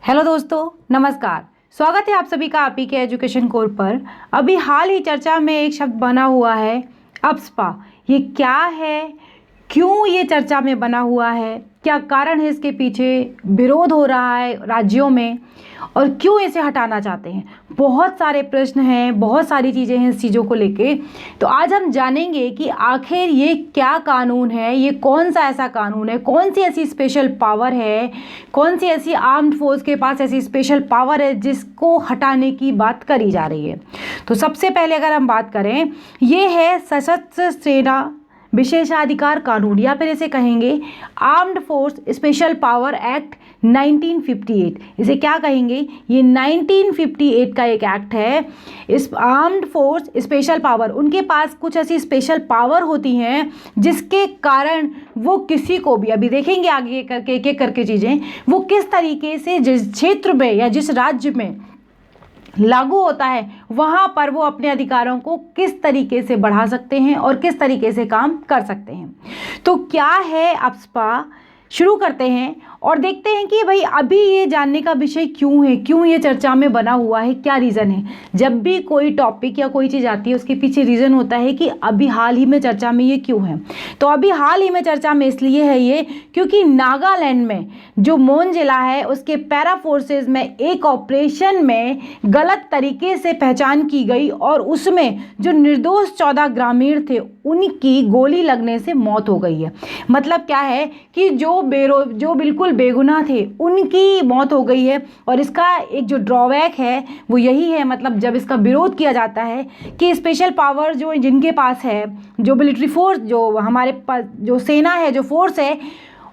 Hello दोस्तों, नमस्कार। स्वागत है आप सभी का आपी के एजुकेशन कोर पर। अभी हाल ही चर्चा में एक शब्द बना हुआ है अप्सपा। ये क्या है, क्यों ये चर्चा में बना हुआ है, क्या कारण है इसके पीछे, विरोध हो रहा है राज्यों में और क्यों इसे हटाना चाहते हैं। बहुत सारे प्रश्न हैं, बहुत सारी चीज़ें हैं इस चीज़ों को लेके। तो आज हम जानेंगे कि आखिर ये क्या कानून है, ये कौन सा ऐसा कानून है, कौन सी ऐसी स्पेशल पावर है, कौन सी ऐसी आर्म्ड फोर्स के पास ऐसी स्पेशल पावर है जिसको हटाने की बात करी जा रही है। तो सबसे पहले अगर हम बात करें, ये है सशस्त्र सेना विशेषाधिकार कानून, या फिर इसे कहेंगे armed force special power act 1958। इसे क्या कहेंगे, ये 1958 का एक एक्ट है। इस आर्म्ड फोर्स स्पेशल पावर, उनके पास कुछ ऐसी स्पेशल पावर होती हैं जिसके कारण वो किसी को भी, अभी देखेंगे आगे करके एक एक करके चीज़ें, वो किस तरीके से जिस क्षेत्र में या जिस राज्य में लागू होता है वहाँ पर वो अपने अधिकारों को किस तरीके से बढ़ा सकते हैं और किस तरीके से काम कर सकते हैं। तो क्या है अप्सपा, शुरू करते हैं और देखते हैं कि भाई अभी ये जानने का विषय क्यों है, क्यों ये चर्चा में बना हुआ है, क्या रीज़न है। जब भी कोई टॉपिक या कोई चीज़ आती है उसके पीछे रीज़न होता है कि अभी हाल ही में चर्चा में ये क्यों है। तो अभी हाल ही में चर्चा में इसलिए है ये क्योंकि नागालैंड में जो मोन जिला है उसके पैरा फोर्सेज में एक ऑपरेशन में गलत तरीके से पहचान की गई और उसमें जो निर्दोष 14 ग्रामीण थे उनकी गोली लगने से मौत हो गई है। मतलब क्या है कि जो बिल्कुल बेगुनाह थे उनकी मौत हो गई है। और इसका एक जो ड्रॉबैक है वो यही है, मतलब जब इसका विरोध किया जाता है कि स्पेशल पावर जो जिनके पास है, जो मिलिट्री फोर्स, जो हमारे पास जो सेना है, जो फोर्स है,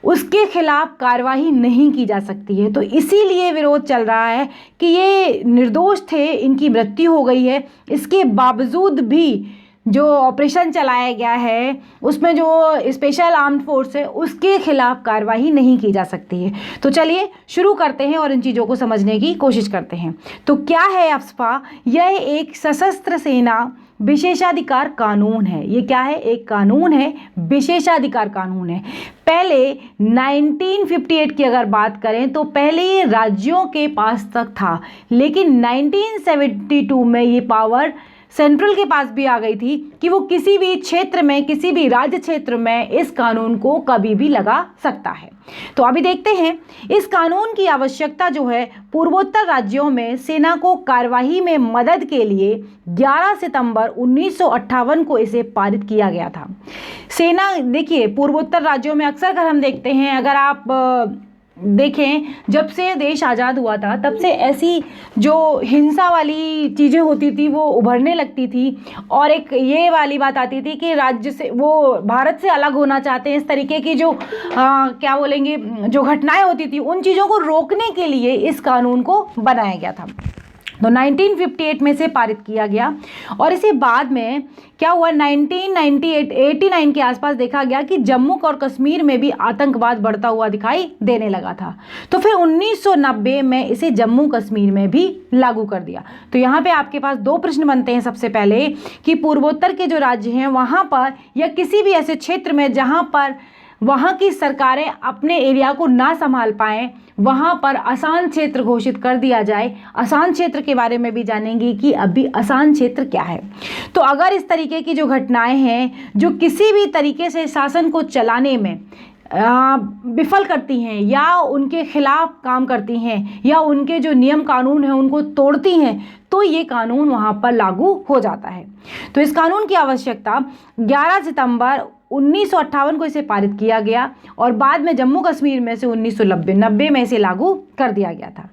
उसके खिलाफ कार्रवाई नहीं की जा सकती है। तो इसीलिए विरोध चल रहा है कि ये निर्दोष थे, इनकी मृत्यु हो गई है, इसके बावजूद भी जो ऑपरेशन चलाया गया है उसमें जो स्पेशल आर्म्ड फोर्स है उसके खिलाफ कार्रवाई नहीं की जा सकती है। तो चलिए शुरू करते हैं और इन चीज़ों को समझने की कोशिश करते हैं। तो क्या है अप्सपा, यह एक सशस्त्र सेना विशेषाधिकार कानून है। ये क्या है, एक कानून है, विशेषाधिकार कानून है। पहले 1958 की अगर बात करें तो पहले ये राज्यों के पास तक था, लेकिन 1972 में ये पावर सेंट्रल के पास भी आ गई थी कि वो किसी भी क्षेत्र में, किसी भी राज्य क्षेत्र में इस कानून को कभी भी लगा सकता है। तो अभी देखते हैं इस कानून की आवश्यकता जो है पूर्वोत्तर राज्यों में सेना को कार्यवाही में मदद के लिए 11 सितंबर 1958 को इसे पारित किया गया था। सेना, देखिए पूर्वोत्तर राज्यों में अक्सर कर हम देखते हैं, अगर आप देखें जब से देश आज़ाद हुआ था तब से ऐसी जो हिंसा वाली चीज़ें होती थी वो उभरने लगती थी और एक ये वाली बात आती थी कि राज्य से, वो भारत से अलग होना चाहते हैं। इस तरीके की जो क्या बोलेंगे, जो घटनाएं होती थी उन चीज़ों को रोकने के लिए इस कानून को बनाया गया था। तो 1958 में से पारित किया गया और इसे बाद में क्या हुआ, 1989 के आसपास देखा गया कि जम्मू और कश्मीर में भी आतंकवाद बढ़ता हुआ दिखाई देने लगा था। तो फिर 1990 में इसे जम्मू कश्मीर में भी लागू कर दिया। तो यहाँ पे आपके पास दो प्रश्न बनते हैं। सबसे पहले कि पूर्वोत्तर के जो राज्य हैं वहाँ पर या किसी भी ऐसे क्षेत्र में जहाँ पर वहाँ की सरकारें अपने एरिया को ना संभाल पाएँ, वहाँ पर आसान क्षेत्र घोषित कर दिया जाए। आसान क्षेत्र के बारे में भी जानेंगे कि अभी आसान क्षेत्र क्या है। तो अगर इस तरीके की जो घटनाएं हैं जो किसी भी तरीके से शासन को चलाने में विफल करती हैं या उनके खिलाफ काम करती हैं या उनके जो नियम कानून हैं उनको तोड़ती हैं, तो ये कानून वहाँ पर लागू हो जाता है। तो इस कानून की आवश्यकता 11 सितंबर 1958 को इसे पारित किया गया और बाद में जम्मू कश्मीर में से 1990 में इसे लागू कर दिया गया था।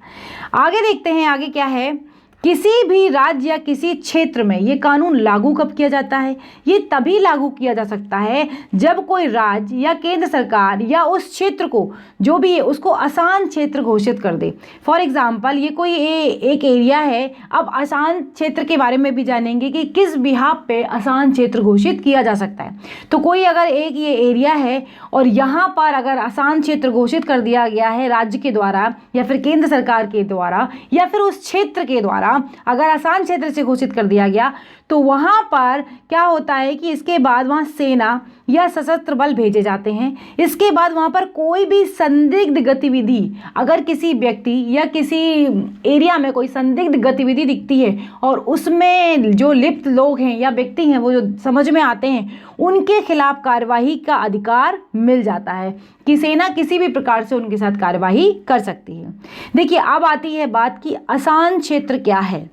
आगे देखते हैं, आगे क्या है। किसी भी राज्य या किसी क्षेत्र में ये कानून लागू कब किया जाता है, ये तभी लागू किया जा सकता है जब कोई राज्य या केंद्र सरकार या उस क्षेत्र को जो भी है उसको आसान क्षेत्र घोषित कर दे। फॉर एग्जांपल ये कोई एक एरिया है। अब आसान क्षेत्र के बारे में भी जानेंगे कि किस बिहाफ पे आसान क्षेत्र घोषित किया जा सकता है। तो कोई अगर एक ये एरिया है और यहाँ पर अगर आसान क्षेत्र घोषित कर दिया गया है राज्य के द्वारा या फिर केंद्र सरकार के द्वारा या फिर उस क्षेत्र के द्वारा, अगर आसान क्षेत्र से घोषित कर दिया गया तो वहाँ पर क्या होता है कि इसके बाद वहाँ सेना या सशस्त्र बल भेजे जाते हैं। इसके बाद वहाँ पर कोई भी संदिग्ध गतिविधि, अगर किसी व्यक्ति या किसी एरिया में कोई संदिग्ध गतिविधि दिखती है और उसमें जो लिप्त लोग हैं या व्यक्ति हैं वो जो समझ में आते हैं, उनके खिलाफ कार्यवाही का अधिकार मिल जाता है कि सेना किसी भी प्रकार से उनके साथ कार्यवाही कर सकती है। देखिए, अब आती है बात कि आसान क्षेत्र क्या है।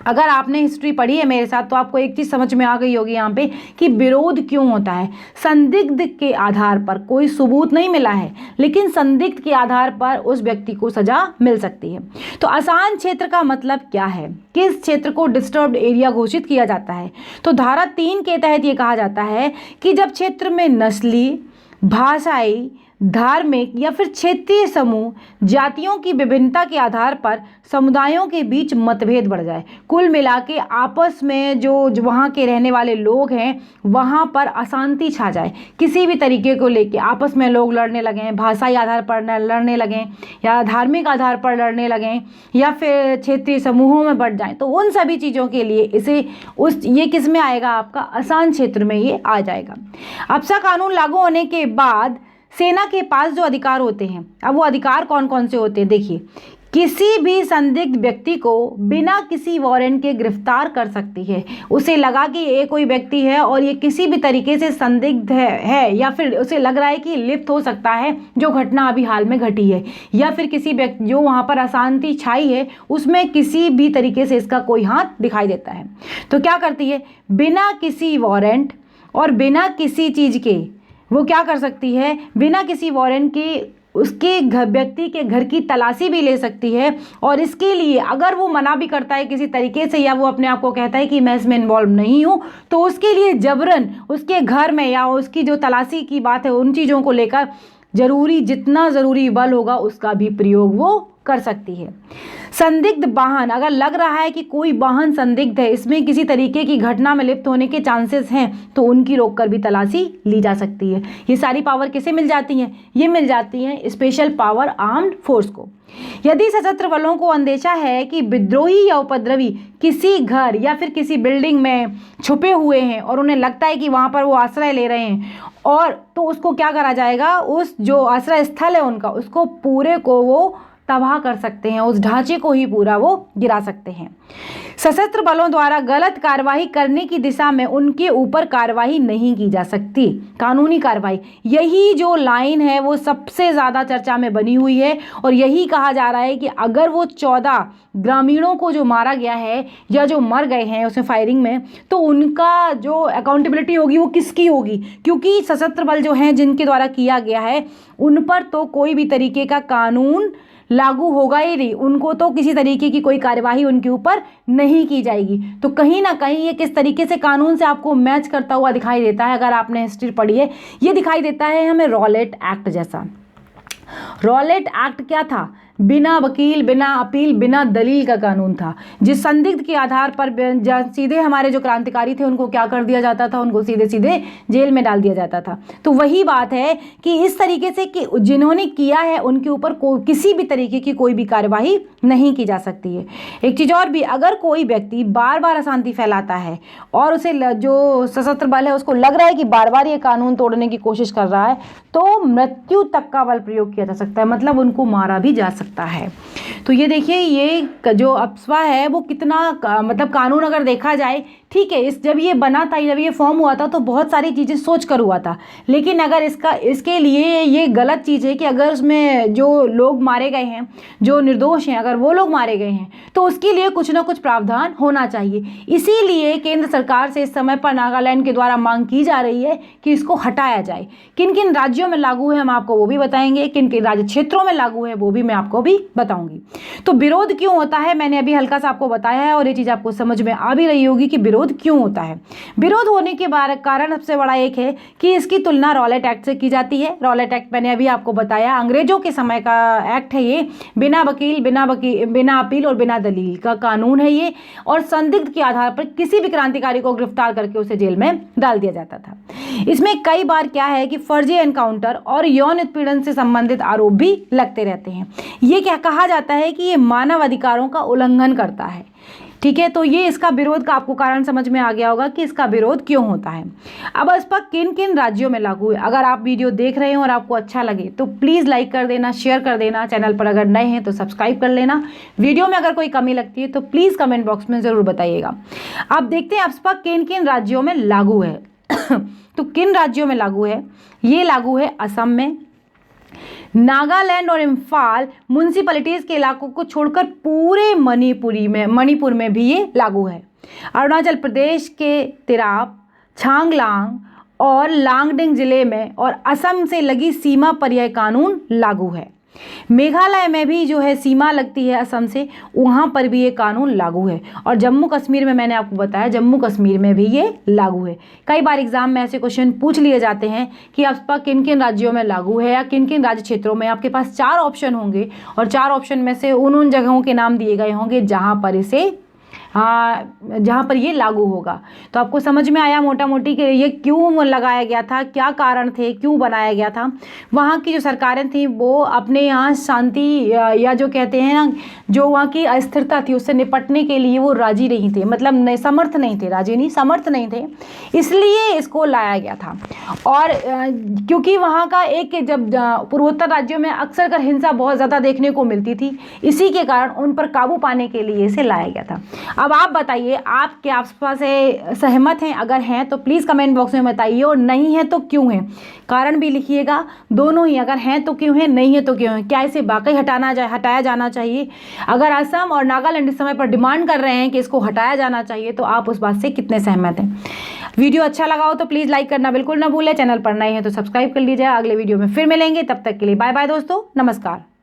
अगर आपने हिस्ट्री पढ़ी है मेरे साथ तो आपको एक चीज़ समझ में आ गई होगी यहाँ पे कि विरोध क्यों होता है। संदिग्ध के आधार पर कोई सबूत नहीं मिला है, लेकिन संदिग्ध के आधार पर उस व्यक्ति को सजा मिल सकती है। तो आसान क्षेत्र का मतलब क्या है, किस क्षेत्र को डिस्टर्ब्ड एरिया घोषित किया जाता है। तो धारा 3 के तहत ये कहा जाता है कि जब क्षेत्र में नस्ली, भाषाई, धार्मिक या फिर क्षेत्रीय समूह, जातियों की विभिन्नता के आधार पर समुदायों के बीच मतभेद बढ़ जाए, कुल मिला के आपस में जो वहाँ के रहने वाले लोग हैं वहाँ पर अशांति छा जाए, किसी भी तरीके को लेके आपस में लोग लड़ने लगें, भाषाई आधार पर लड़ने लगें या धार्मिक आधार पर लड़ने लगें या फिर क्षेत्रीय समूहों में बढ़ जाएं, तो उन सभी चीज़ों के लिए ये किस में आएगा, आपका आसान क्षेत्र में ये आ जाएगा। अब्सा कानून लागू होने के बाद सेना के पास जो अधिकार होते हैं, अब वो अधिकार कौन कौन से होते हैं देखिए। किसी भी संदिग्ध व्यक्ति को बिना किसी वारंट के गिरफ्तार कर सकती है। उसे लगा कि ये कोई व्यक्ति है और ये किसी भी तरीके से संदिग्ध है या फिर उसे लग रहा है कि लिप्त हो सकता है जो घटना अभी हाल में घटी है, या फिर किसी व्यक्ति जो वहाँ पर अशांति छाई है उसमें किसी भी तरीके से इसका कोई हाथ दिखाई देता है, तो क्या करती है, बिना किसी वारंट और बिना किसी चीज़ के वो क्या कर सकती है, बिना किसी वारंट के उसके व्यक्ति के घर की तलाशी भी ले सकती है। और इसके लिए अगर वो मना भी करता है किसी तरीके से या वो अपने आप को कहता है कि मैं इसमें इन्वॉल्व नहीं हूँ, तो उसके लिए जबरन उसके घर में या उसकी जो तलाशी की बात है उन चीज़ों को लेकर जितना ज़रूरी बल होगा उसका भी प्रयोग वो कर सकती है। संदिग्ध वाहन, अगर लग रहा है कि कोई वाहन संदिग्ध है, इसमें किसी तरीके की घटना में लिप्त होने के चांसेस हैं, तो उनकी रोककर भी तलाशी ली जा सकती है। ये सारी पावर किसे मिल जाती हैं, ये मिल जाती हैं स्पेशल पावर आर्म्ड फोर्स को। यदि सशस्त्र बलों को अंदेशा है कि विद्रोही या उपद्रवी किसी घर या फिर किसी बिल्डिंग में छुपे हुए हैं और उन्हें लगता है कि वहाँ पर वो आश्रय ले रहे हैं, और तो उसको क्या करा जाएगा, उस जो आश्रय स्थल है उनका, उसको पूरे को वो तबाह कर सकते हैं, उस ढांचे को ही पूरा वो गिरा सकते हैं। सशस्त्र बलों द्वारा गलत कार्रवाई करने की दिशा में उनके ऊपर कार्रवाई नहीं की जा सकती। कानूनी कार्रवाई, यही जो लाइन है वो सबसे ज़्यादा चर्चा में बनी हुई है, और यही कहा जा रहा है कि अगर वो 14 ग्रामीणों को जो मारा गया है या जो मर गए हैं उसमें फायरिंग में, तो उनका जो अकाउंटेबिलिटी होगी वो किसकी होगी, क्योंकि सशस्त्र बल जो हैं जिनके द्वारा किया गया है उन पर तो कोई भी तरीके का कानून लागू होगा ही नहीं, उनको तो किसी तरीके की कोई कार्यवाही उनके ऊपर नहीं की जाएगी। तो कहीं ना कहीं ये किस तरीके से कानून से आपको मैच करता हुआ दिखाई देता है, अगर आपने हिस्ट्री पढ़ी है, ये दिखाई देता है हमें रॉलेट एक्ट जैसा। रॉलेट एक्ट क्या था, बिना वकील, बिना अपील, बिना दलील का कानून था, जिस संदिग्ध के आधार पर सीधे हमारे जो क्रांतिकारी थे उनको क्या कर दिया जाता था, उनको सीधे सीधे जेल में डाल दिया जाता था। तो वही बात है कि इस तरीके से कि जिन्होंने किया है उनके ऊपर किसी भी तरीके की कोई भी कार्यवाही नहीं की जा सकती है। एक चीज़ और भी, अगर कोई व्यक्ति बार बार अशांति फैलाता है और उसे जो सशस्त्र बल है उसको लग रहा है कि बार बार ये कानून तोड़ने की कोशिश कर रहा है, तो मृत्यु तक का बल प्रयोग किया जा सकता है, मतलब उनको मारा भी जा सकता है। तो ये देखिए, ये जो अप्सवा है वो कितना मतलब कानून अगर देखा जाए, ठीक है, जब ये बना था, जब ये फॉर्म हुआ था तो बहुत सारी चीज़ें सोच कर हुआ था, लेकिन अगर इसके लिए ये गलत चीज़ है कि अगर उसमें जो लोग मारे गए हैं, जो निर्दोष हैं, अगर वो लोग मारे गए हैं तो उसके लिए कुछ ना कुछ प्रावधान होना चाहिए। इसीलिए केंद्र सरकार से इस समय पर नागालैंड के द्वारा मांग की जा रही है कि इसको हटाया जाए। किन किन राज्यों में लागू है हम आपको वो भी बताएंगे, किन किन राज्य क्षेत्रों में लागू है वो भी मैं आपको भी बताऊंगी। तो विरोध क्यों होता है, मैंने अभी हल्का सा आपको बताया है और ये चीज़ आपको समझ में आ भी रही होगी कि विरोध विरोध क्यों होता है। विरोध होने के कारण सबसे बड़ा एक है कि इसकी तुलना रॉलेट एक्ट से की जाती है। रॉलेट एक्ट मैंने अभी आपको बताया, अंग्रेजों के समय का एक्ट है ये, बिना अपील और बिना दलील का कानून है ये, और संदिग्ध के आधार पर किसी भी क्रांतिकारी को गिरफ्तार करके उसे जेल में डाल दिया जाता था। इसमें कई बार क्या है कि फर्जी एनकाउंटर और यौन उत्पीड़न से संबंधित आरोप भी लगते रहते हैं। ये क्या कहा जाता है कि ये मानव अधिकारों का उल्लंघन करता है। ठीक है, तो ये इसका विरोध का आपको कारण समझ में आ गया होगा कि इसका विरोध क्यों होता है। अब अप्सपा किन किन राज्यों में लागू है। अगर आप वीडियो देख रहे हो और आपको अच्छा लगे तो प्लीज़ लाइक कर देना, शेयर कर देना, चैनल पर अगर नए हैं तो सब्सक्राइब कर लेना। वीडियो में अगर कोई कमी लगती है तो प्लीज़ कमेंट बॉक्स में ज़रूर बताइएगा। अब देखते हैं अप्सपा किन किन राज्यों में लागू है। तो किन राज्यों में लागू है, ये लागू है असम में, नागालैंड और इम्फाल म्यूनिसिपैलिटीज़ के इलाकों को छोड़कर पूरे मणिपुर में भी ये लागू है। अरुणाचल प्रदेश के तिराप, छांगलांग और लांगडिंग जिले में और असम से लगी सीमा पर यह कानून लागू है। मेघालय में भी जो है सीमा लगती है असम से, वहाँ पर भी ये कानून लागू है। और जम्मू कश्मीर में मैंने आपको बताया, जम्मू कश्मीर में भी ये लागू है। कई बार एग्जाम में ऐसे क्वेश्चन पूछ लिए जाते हैं कि अप्सपा किन किन राज्यों में लागू है या किन किन राज्य क्षेत्रों में। आपके पास 4 ऑप्शन होंगे और 4 ऑप्शन में से उन जगहों के नाम दिए गए होंगे जहाँ पर ये लागू होगा। तो आपको समझ में आया मोटा मोटी कि ये क्यों लगाया गया था, क्या कारण थे, क्यों बनाया गया था। वहाँ की जो सरकारें थी वो अपने यहाँ शांति या जो कहते हैं ना, जो वहाँ की अस्थिरता थी उससे निपटने के लिए वो राजी नहीं थे, मतलब समर्थ नहीं थे, राजी नहीं समर्थ नहीं थे, इसलिए इसको लाया गया था। और क्योंकि वहाँ का एक जब पूर्वोत्तर राज्यों में अक्सर कर हिंसा बहुत ज़्यादा देखने को मिलती थी, इसी के कारण उन पर काबू पाने के लिए इसे लाया गया था। अब आप बताइए, आप क्या अप्सपा से सहमत हैं? अगर हैं तो प्लीज़ कमेंट बॉक्स में बताइए, और नहीं है तो क्यों है, कारण भी लिखिएगा। दोनों ही, अगर हैं तो क्यों है, नहीं है तो क्यों है, क्या इसे वाकई हटाया जाना चाहिए। अगर असम और नागालैंड इस समय पर डिमांड कर रहे हैं कि इसको हटाया जाना चाहिए, तो आप उस बात से कितने सहमत हैं। वीडियो अच्छा लगा हो तो प्लीज़ लाइक करना बिल्कुल ना भूलें। चैनल पर नए हैं तो सब्सक्राइब कर लीजिए। अगले वीडियो में फिर मिलेंगे, तब तक के लिए बाय बाय दोस्तों, नमस्कार।